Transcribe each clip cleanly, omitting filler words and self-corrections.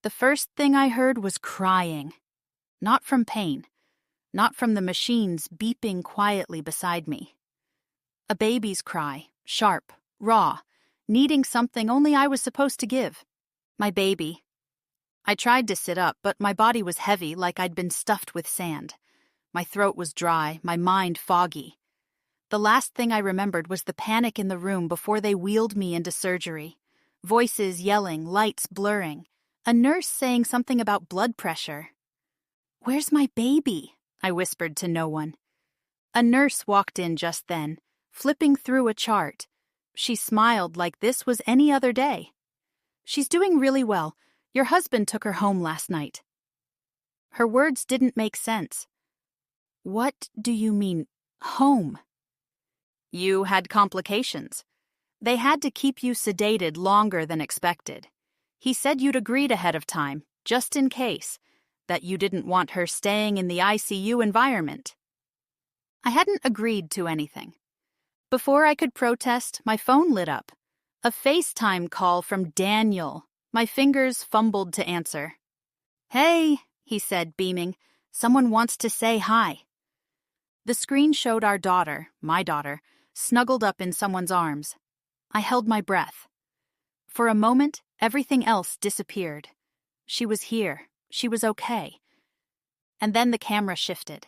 The first thing I heard was crying. Not from pain, not from the machines beeping quietly beside me. A baby's cry, sharp, raw, needing something only I was supposed to give. My baby. I tried to sit up, but my body was heavy like I'd been stuffed with sand. My throat was dry, my mind foggy. The last thing I remembered was the panic in the room before they wheeled me into surgery. Voices yelling, lights blurring. A nurse saying something about blood pressure. "Where's my baby?" I whispered to no one. A nurse walked in just then, flipping through a chart. She smiled like this was any other day. "She's doing really well. Your husband took her home last night." Her words didn't make sense. "What do you mean, home?" "You had complications. They had to keep you sedated longer than expected. He said you'd agreed ahead of time, just in case, that you didn't want her staying in the ICU environment." I hadn't agreed to anything. Before I could protest, my phone lit up. A FaceTime call from Daniel. My fingers fumbled to answer. "Hey," he said, beaming. "Someone wants to say hi." The screen showed our daughter, my daughter, snuggled up in someone's arms. I held my breath. For a moment, everything else disappeared. She was here. She was okay. And then the camera shifted.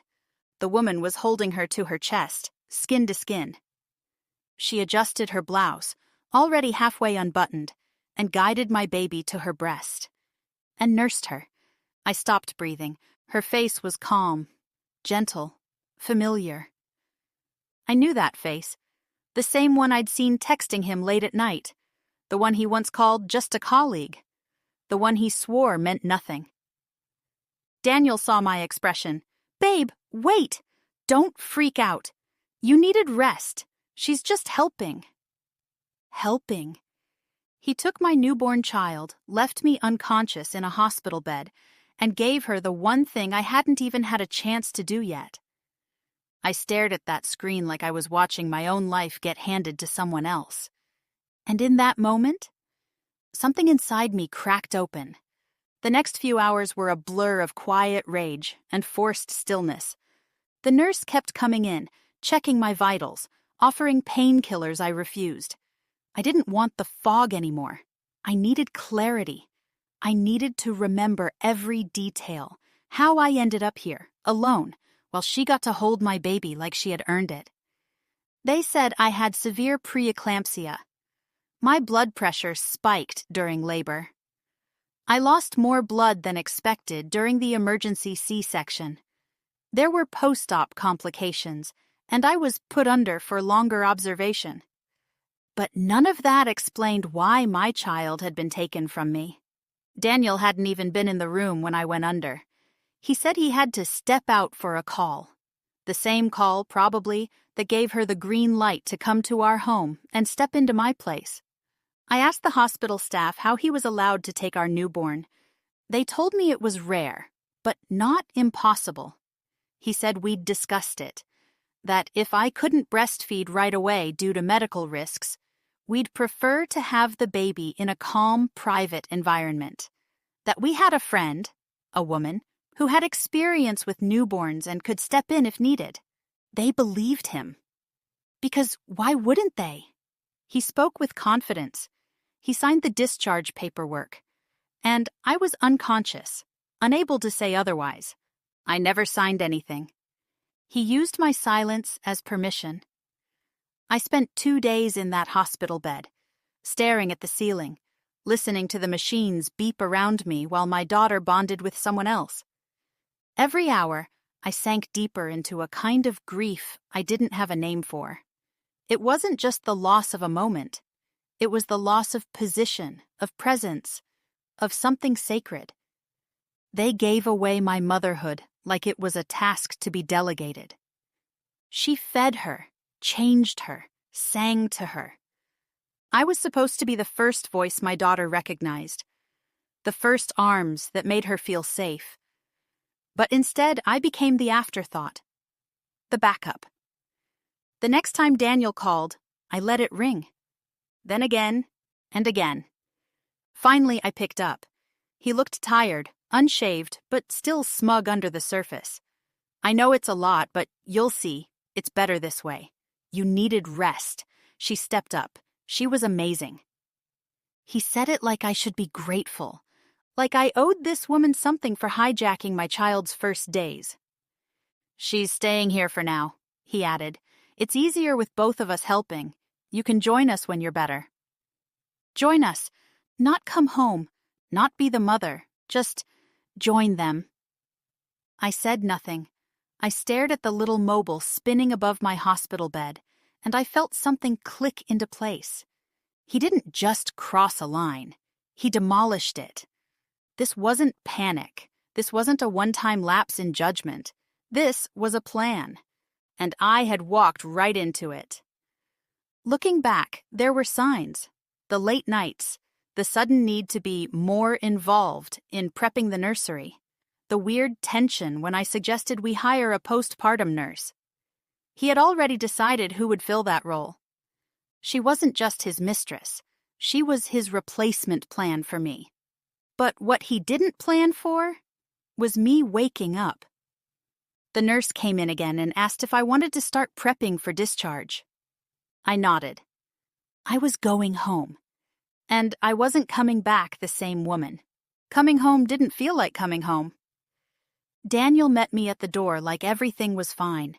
The woman was holding her to her chest, skin to skin. She adjusted her blouse, already halfway unbuttoned, and guided my baby to her breast. And nursed her. I stopped breathing. Her face was calm, gentle, familiar. I knew that face. The same one I'd seen texting him late at night. The one he once called just a colleague. The one he swore meant nothing. Daniel saw my expression. "Babe, wait! Don't freak out. You needed rest. She's just helping." Helping. He took my newborn child, left me unconscious in a hospital bed, and gave her the one thing I hadn't even had a chance to do yet. I stared at that screen like I was watching my own life get handed to someone else. And in that moment, something inside me cracked open. The next few hours were a blur of quiet rage and forced stillness. The nurse kept coming in, checking my vitals, offering painkillers I refused. I didn't want the fog anymore. I needed clarity. I needed to remember every detail, how I ended up here, alone, while she got to hold my baby like she had earned it. They said I had severe preeclampsia. My blood pressure spiked during labor. I lost more blood than expected during the emergency C-section. There were post-op complications, and I was put under for longer observation. But none of that explained why my child had been taken from me. Daniel hadn't even been in the room when I went under. He said he had to step out for a call. The same call, probably, that gave her the green light to come to our home and step into my place. I asked the hospital staff how he was allowed to take our newborn. They told me it was rare, but not impossible. He said we'd discussed it, that if I couldn't breastfeed right away due to medical risks, we'd prefer to have the baby in a calm, private environment. That we had a friend, a woman, who had experience with newborns and could step in if needed. They believed him. Because why wouldn't they? He spoke with confidence. He signed the discharge paperwork. And I was unconscious, unable to say otherwise. I never signed anything. He used my silence as permission. I spent 2 days in that hospital bed, staring at the ceiling, listening to the machines beep around me while my daughter bonded with someone else. Every hour, I sank deeper into a kind of grief I didn't have a name for. It wasn't just the loss of a moment. It was the loss of position, of presence, of something sacred. They gave away my motherhood like it was a task to be delegated. She fed her, changed her, sang to her. I was supposed to be the first voice my daughter recognized, the first arms that made her feel safe. But instead, I became the afterthought, the backup. The next time Daniel called, I let it ring. Then again, and again. Finally, I picked up. He looked tired, unshaved, but still smug under the surface. I know it's a lot, but you'll see. It's better this way. You needed rest. She stepped up. She was amazing. He said it like I should be grateful. Like I owed this woman something for hijacking my child's first days. She's staying here for now, he added. It's easier with both of us helping. You can join us when you're better. Join us. Not come home. Not be the mother. Just join them. I said nothing. I stared at the little mobile spinning above my hospital bed, and I felt something click into place. He didn't just cross a line. He demolished it. This wasn't panic. This wasn't a one-time lapse in judgment. This was a plan, and I had walked right into it. Looking back, there were signs. The late nights, the sudden need to be more involved in prepping the nursery, the weird tension when I suggested we hire a postpartum nurse. He had already decided who would fill that role. She wasn't just his mistress. She was his replacement plan for me. But what he didn't plan for was me waking up. The nurse came in again and asked if I wanted to start prepping for discharge. I nodded. I was going home. And I wasn't coming back the same woman. Coming home didn't feel like coming home. Daniel met me at the door like everything was fine.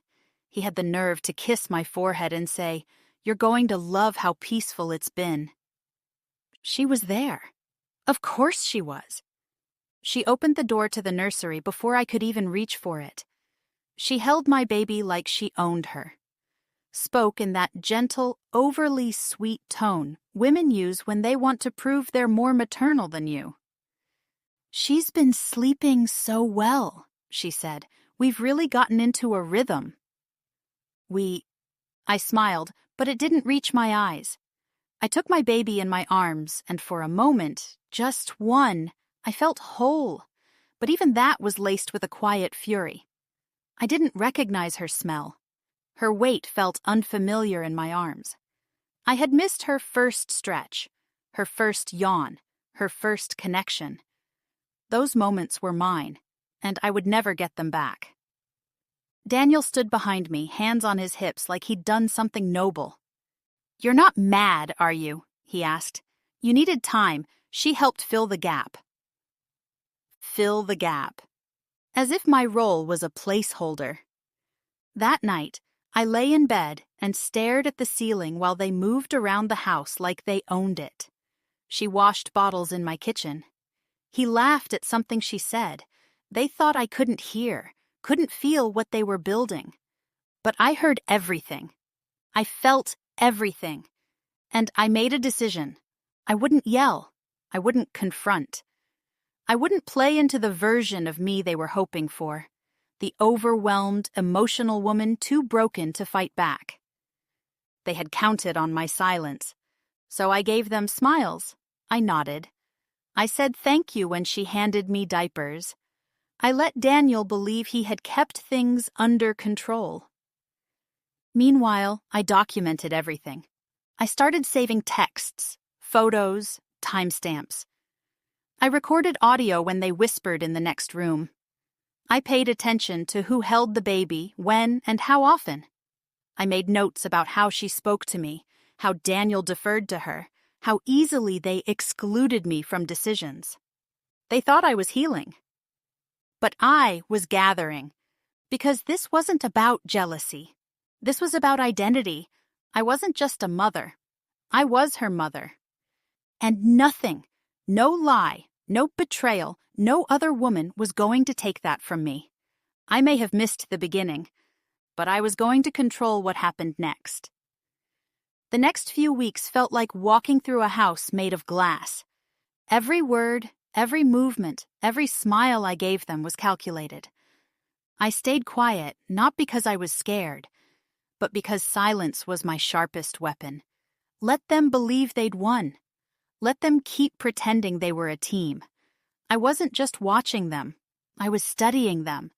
He had the nerve to kiss my forehead and say, "You're going to love how peaceful it's been." She was there. Of course she was. She opened the door to the nursery before I could even reach for it. She held my baby like she owned her. Spoke in that gentle, overly sweet tone women use when they want to prove they're more maternal than you. "She's been sleeping so well," she said. "We've really gotten into a rhythm." I smiled, but it didn't reach my eyes. I took my baby in my arms, and for a moment, just one, I felt whole. But even that was laced with a quiet fury. I didn't recognize her smell. Her weight felt unfamiliar in my arms. I had missed her first stretch, her first yawn, her first connection. Those moments were mine, and I would never get them back. Daniel stood behind me, hands on his hips like he'd done something noble. "You're not mad, are you?" he asked. "You needed time. She helped fill the gap." Fill the gap. As if my role was a placeholder. That night, I lay in bed and stared at the ceiling while they moved around the house like they owned it. She washed bottles in my kitchen. He laughed at something she said. They thought I couldn't hear, couldn't feel what they were building. But I heard everything. I felt everything. And I made a decision. I wouldn't yell. I wouldn't confront. I wouldn't play into the version of me they were hoping for. The overwhelmed, emotional woman too broken to fight back. They had counted on my silence. So I gave them smiles. I nodded. I said thank you when she handed me diapers. I let Daniel believe he had kept things under control. Meanwhile, I documented everything. I started saving texts, photos, timestamps. I recorded audio when they whispered in the next room. I paid attention to who held the baby, when, and how often. I made notes about how she spoke to me, how Daniel deferred to her, how easily they excluded me from decisions. They thought I was healing. But I was gathering, because this wasn't about jealousy. This was about identity. I wasn't just a mother. I was her mother. And nothing, no lie, no betrayal, no other woman was going to take that from me. I may have missed the beginning, but I was going to control what happened next. The next few weeks felt like walking through a house made of glass. Every word, every movement, every smile I gave them was calculated. I stayed quiet, not because I was scared, but because silence was my sharpest weapon. Let them believe they'd won. Let them keep pretending they were a team. I wasn't just watching them. I was studying them.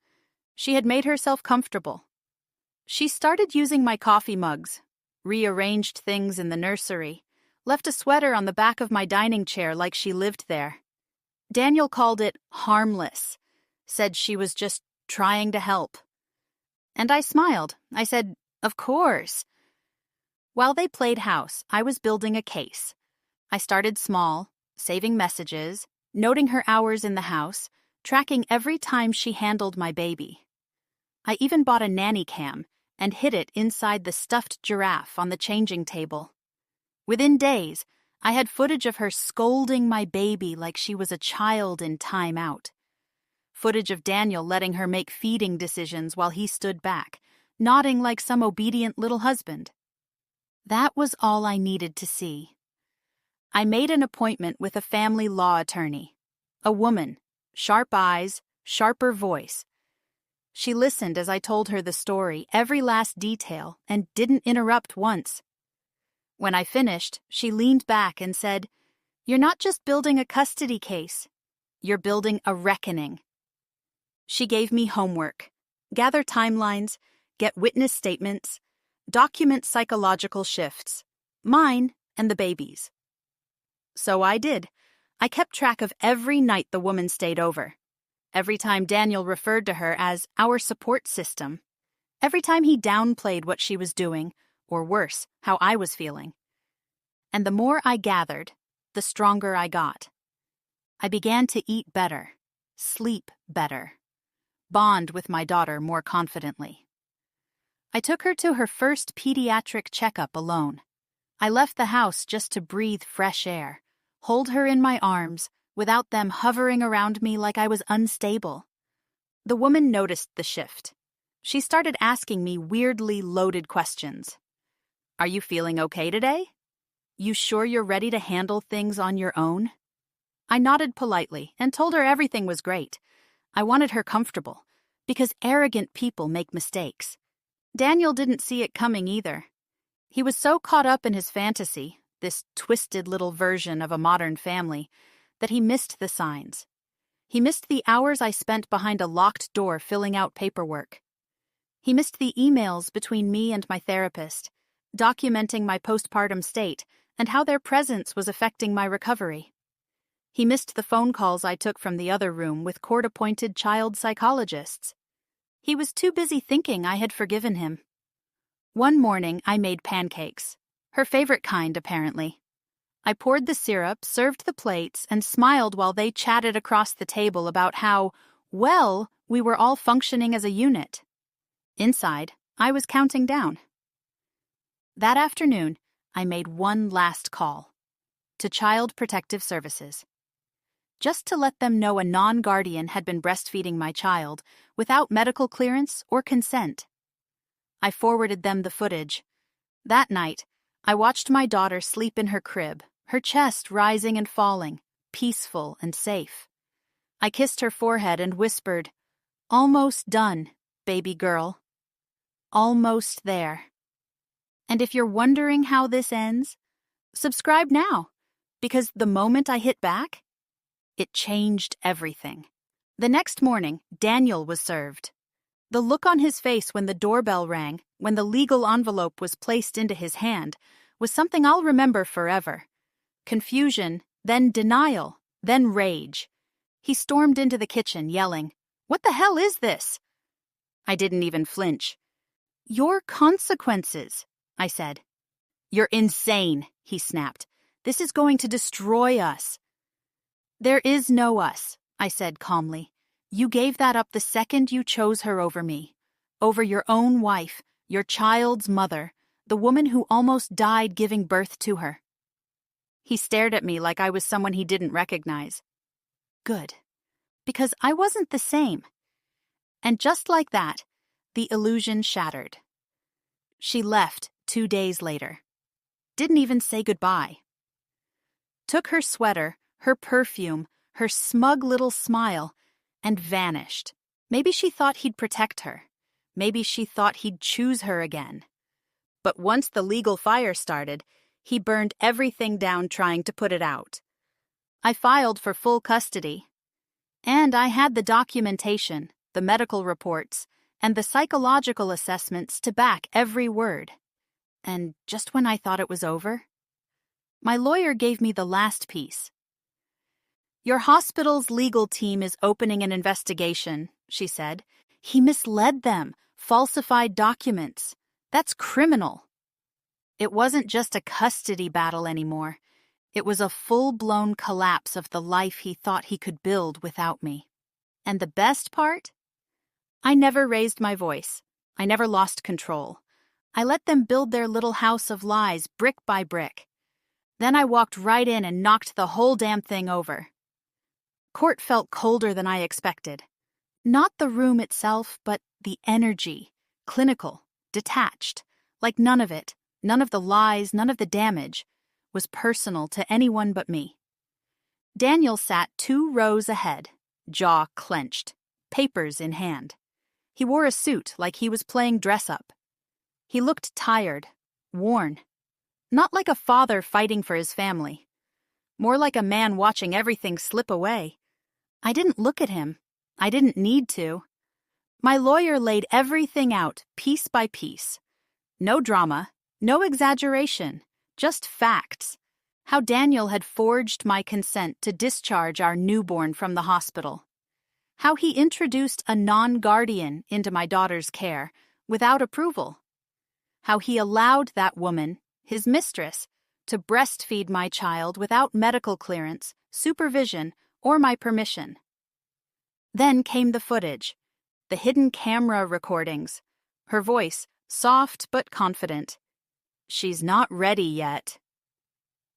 She had made herself comfortable. She started using my coffee mugs, rearranged things in the nursery, left a sweater on the back of my dining chair like she lived there. Daniel called it harmless, said she was just trying to help. And I smiled. I said, "Of course." While they played house, I was building a case. I started small, saving messages, noting her hours in the house, tracking every time she handled my baby. I even bought a nanny cam and hid it inside the stuffed giraffe on the changing table. Within days, I had footage of her scolding my baby like she was a child in timeout. Footage of Daniel letting her make feeding decisions while he stood back, nodding like some obedient little husband. That was all I needed to see. I made an appointment with a family law attorney. A woman, sharp eyes, sharper voice. She listened as I told her the story, every last detail, and didn't interrupt once. When I finished, she leaned back and said, "You're not just building a custody case. You're building a reckoning." She gave me homework. Gather timelines, get witness statements, document psychological shifts, mine and the baby's. So I did. I kept track of every night the woman stayed over. Every time Daniel referred to her as our support system. Every time he downplayed what she was doing, or worse, how I was feeling. And the more I gathered, the stronger I got. I began to eat better, sleep better, bond with my daughter more confidently. I took her to her first pediatric checkup alone. I left the house just to breathe fresh air, hold her in my arms, without them hovering around me like I was unstable. The woman noticed the shift. She started asking me weirdly loaded questions. "Are you feeling okay today? You sure you're ready to handle things on your own?" I nodded politely and told her everything was great. I wanted her comfortable, because arrogant people make mistakes. Daniel didn't see it coming either. He was so caught up in his fantasy, this twisted little version of a modern family, that he missed the signs. He missed the hours I spent behind a locked door filling out paperwork. He missed the emails between me and my therapist, documenting my postpartum state and how their presence was affecting my recovery. He missed the phone calls I took from the other room with court-appointed child psychologists. He was too busy thinking I had forgiven him. One morning, I made pancakes. Her favorite kind, apparently. I poured the syrup, served the plates, and smiled while they chatted across the table about how, well, we were all functioning as a unit. Inside, I was counting down. That afternoon, I made one last call. To Child Protective Services. Just to let them know a non-guardian had been breastfeeding my child without medical clearance or consent. I forwarded them the footage. That night, I watched my daughter sleep in her crib, her chest rising and falling, peaceful and safe. I kissed her forehead and whispered, "Almost done, baby girl. Almost there." And if you're wondering how this ends, subscribe now, because the moment I hit back, it changed everything. The next morning, Daniel was served. The look on his face when the doorbell rang, when the legal envelope was placed into his hand, was something I'll remember forever. Confusion, then denial, then rage. He stormed into the kitchen, yelling, "What the hell is this?" I didn't even flinch. "Your consequences," I said. "You're insane," he snapped. "This is going to destroy us." "There is no us," I said calmly. "You gave that up the second you chose her over me. Over your own wife, your child's mother, the woman who almost died giving birth to her." He stared at me like I was someone he didn't recognize. Good. Because I wasn't the same. And just like that, the illusion shattered. She left 2 days later. Didn't even say goodbye. Took her sweater, her perfume, her smug little smile, and vanished. Maybe she thought he'd protect her. Maybe she thought he'd choose her again. But once the legal fire started, he burned everything down trying to put it out. I filed for full custody. And I had the documentation, the medical reports, and the psychological assessments to back every word. And just when I thought it was over, my lawyer gave me the last piece. "Your hospital's legal team is opening an investigation," she said. "He misled them, falsified documents. That's criminal." It wasn't just a custody battle anymore. It was a full-blown collapse of the life he thought he could build without me. And the best part? I never raised my voice. I never lost control. I let them build their little house of lies brick by brick. Then I walked right in and knocked the whole damn thing over. Court felt colder than I expected. Not the room itself, but the energy. Clinical, detached, like none of it, none of the lies, none of the damage, was personal to anyone but me. Daniel sat 2 rows ahead, jaw clenched, papers in hand. He wore a suit like he was playing dress-up. He looked tired, worn. Not like a father fighting for his family. More like a man watching everything slip away. I didn't look at him. I didn't need to. My lawyer laid everything out, piece by piece. No drama, no exaggeration, just facts. How Daniel had forged my consent to discharge our newborn from the hospital. How he introduced a non-guardian into my daughter's care without approval. How he allowed that woman, his mistress, to breastfeed my child without medical clearance, supervision, or my permission. Then came the footage, the hidden camera recordings, her voice soft but confident. "She's not ready yet.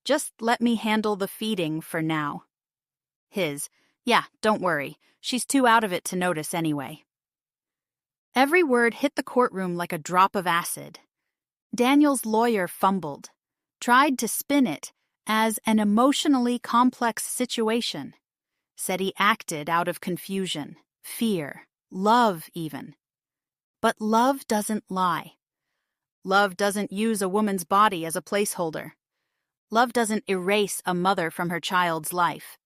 Just let me handle the feeding for now." His, "Yeah, don't worry, she's too out of it to notice anyway." Every word hit the courtroom like a drop of acid. Daniel's lawyer fumbled, tried to spin it as an emotionally complex situation. Said he acted out of confusion, fear, love even. But love doesn't lie. Love doesn't use a woman's body as a placeholder. Love doesn't erase a mother from her child's life.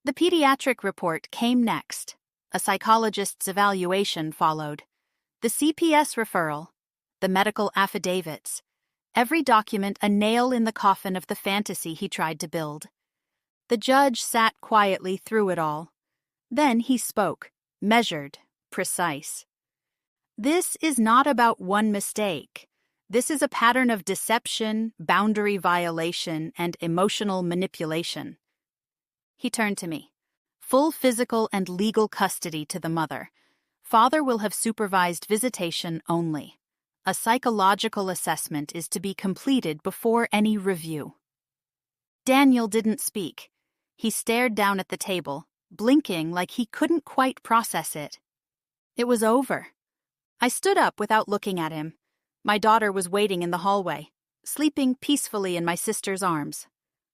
The pediatric report came next. A psychologist's evaluation followed. The CPS referral, the medical affidavits, every document a nail in the coffin of the fantasy he tried to build. The judge sat quietly through it all. Then he spoke, measured, precise. "This is not about one mistake. This is a pattern of deception, boundary violation, and emotional manipulation." He turned to me. "Full physical and legal custody to the mother. Father will have supervised visitation only. A psychological assessment is to be completed before any review." Daniel didn't speak. He stared down at the table, blinking like he couldn't quite process it. It was over. I stood up without looking at him. My daughter was waiting in the hallway, sleeping peacefully in my sister's arms.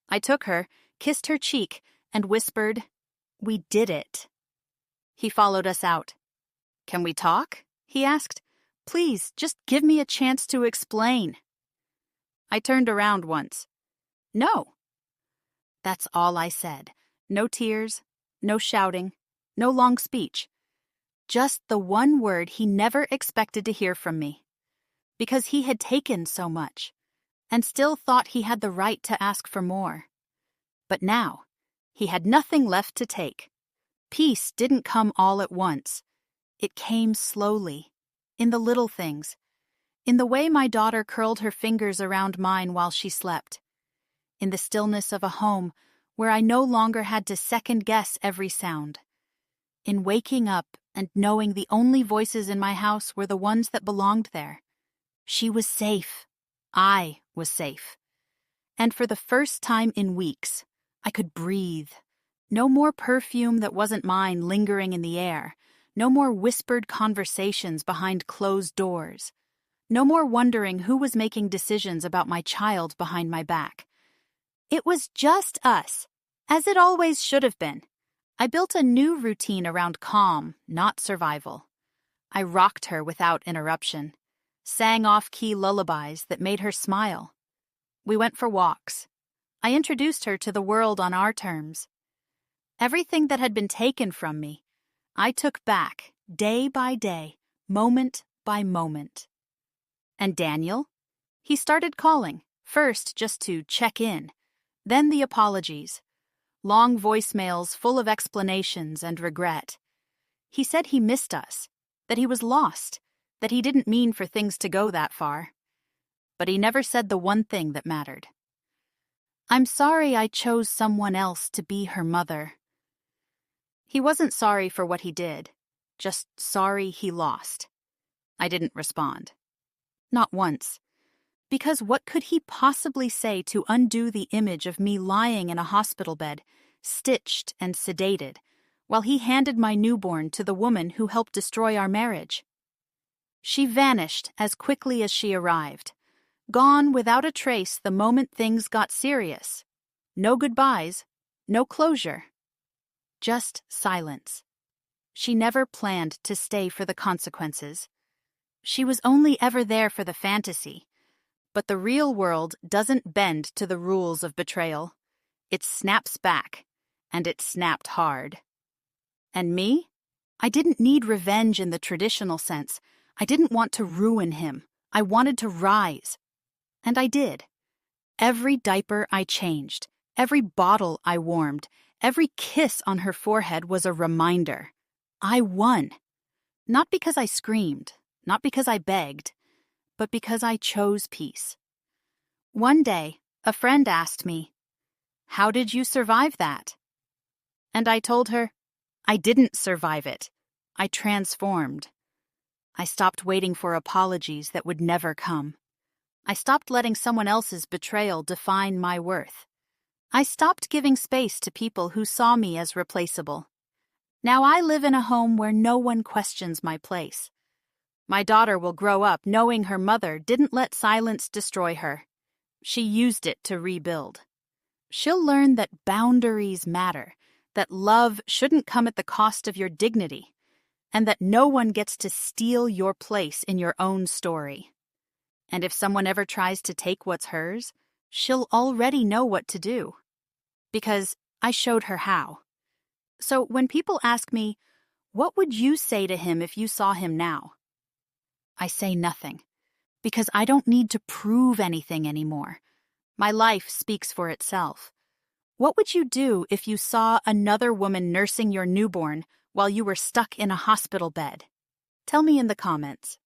I took her, kissed her cheek, and whispered, "We did it." He followed us out. "Can we talk?" he asked. "Please, just give me a chance to explain." I turned around once. "No." That's all I said. No tears, no shouting, no long speech. Just the one word he never expected to hear from me. Because he had taken so much, and still thought he had the right to ask for more. But now, he had nothing left to take. Peace didn't come all at once. It came slowly, in the little things, in the way my daughter curled her fingers around mine while she slept, in the stillness of a home where I no longer had to second-guess every sound, in waking up and knowing the only voices in my house were the ones that belonged there. She was safe. I was safe. And for the first time in weeks, I could breathe. No more perfume that wasn't mine lingering in the air. No more whispered conversations behind closed doors. No more wondering who was making decisions about my child behind my back. It was just us, as it always should have been. I built a new routine around calm, not survival. I rocked her without interruption, sang off-key lullabies that made her smile. We went for walks. I introduced her to the world on our terms. Everything that had been taken from me, I took back, day by day, moment by moment. And Daniel? He started calling, first just to check in, then the apologies. long voicemails full of explanations and regret. He said he missed us, that he was lost, that he didn't mean for things to go that far. But he never said the one thing that mattered. I'm sorry I chose someone else to be her mother. He wasn't sorry for what he did, just sorry he lost. I didn't respond. Not once. Because what could he possibly say to undo the image of me lying in a hospital bed, stitched and sedated, while he handed my newborn to the woman who helped destroy our marriage? She vanished as quickly as she arrived, gone without a trace the moment things got serious. No goodbyes, no closure. Just silence. She never planned to stay for the consequences. She was only ever there for the fantasy. But the real world doesn't bend to the rules of betrayal. It snaps back, and it snapped hard. And me? I didn't need revenge in the traditional sense. I didn't want to ruin him. I wanted to rise. And I did. Every diaper I changed, every bottle I warmed, every kiss on her forehead was a reminder. I won. Not because I screamed, not because I begged, but because I chose peace. One day, a friend asked me, "How did you survive that?" And I told her, I didn't survive it. I transformed. I stopped waiting for apologies that would never come. I stopped letting someone else's betrayal define my worth. I stopped giving space to people who saw me as replaceable. Now I live in a home where no one questions my place. My daughter will grow up knowing her mother didn't let silence destroy her. She used it to rebuild. She'll learn that boundaries matter, that love shouldn't come at the cost of your dignity, and that no one gets to steal your place in your own story. And if someone ever tries to take what's hers, she'll already know what to do. Because I showed her how. So when people ask me, what would you say to him if you saw him now? I say nothing, because I don't need to prove anything anymore. My life speaks for itself. What would you do if you saw another woman nursing your newborn while you were stuck in a hospital bed? Tell me in the comments.